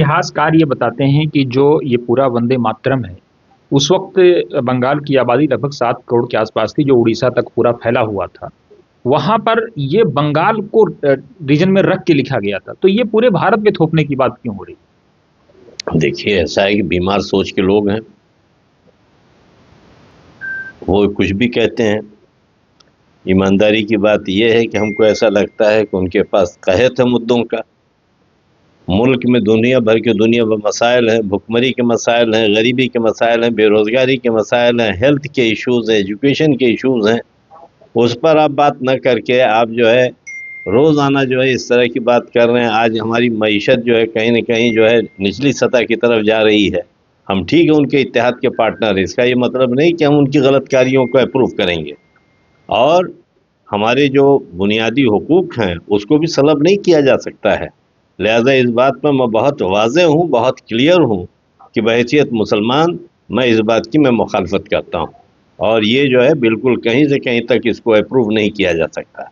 इतिहासकार ये बताते हैं कि जो ये पूरा वंदे मातरम है, उस वक्त बंगाल की आबादी लगभग 7 करोड़ के आसपास थी, जो उड़ीसा तक पूरा फैला हुआ था। वहां पर ये बंगाल को रीजन में रख के लिखा गया था, तो ये पूरे भारत में थोपने की बात क्यों हो रही? देखिए, ऐसा है कि बीमार सोच के लोग हैं, वो कुछ भी कहते हैं। ईमानदारी की बात यह है कि हमको ऐसा लगता है कि उनके पास कहत है मुद्दों का। मुल्क में दुनिया भर के दुनिया भर मसाइल हैं, भुखमरी के मसाइल हैं, गरीबी के मसाइल हैं, बेरोज़गारी के मसाइल हैं, हेल्थ के इश्यूज़ हैं, एजुकेशन के इश्यूज़ हैं। उस पर आप बात न करके आप जो है रोज़ाना जो है इस तरह की बात कर रहे हैं। आज हमारी मईशत जो है कहीं न कहीं जो है निचली सतह की तरफ जा रही है। हम ठीक है उनके इत्तेहाद के पार्टनर हैं, इसका ये मतलब नहीं कि हम उनकी गलत कार्यों को अप्रूव करेंगे, और हमारे जो बुनियादी हुकूक हैं उसको भी सलब नहीं किया जा सकता है। लिहाजा इस बात पर मैं बहुत वाज़ेह हूँ, बहुत क्लियर हूँ कि बहैसियत मुसलमान मैं इस बात की मैं मुखालफत करता हूँ, और ये जो है बिल्कुल कहीं से कहीं तक इसको अप्रूव नहीं किया जा सकता।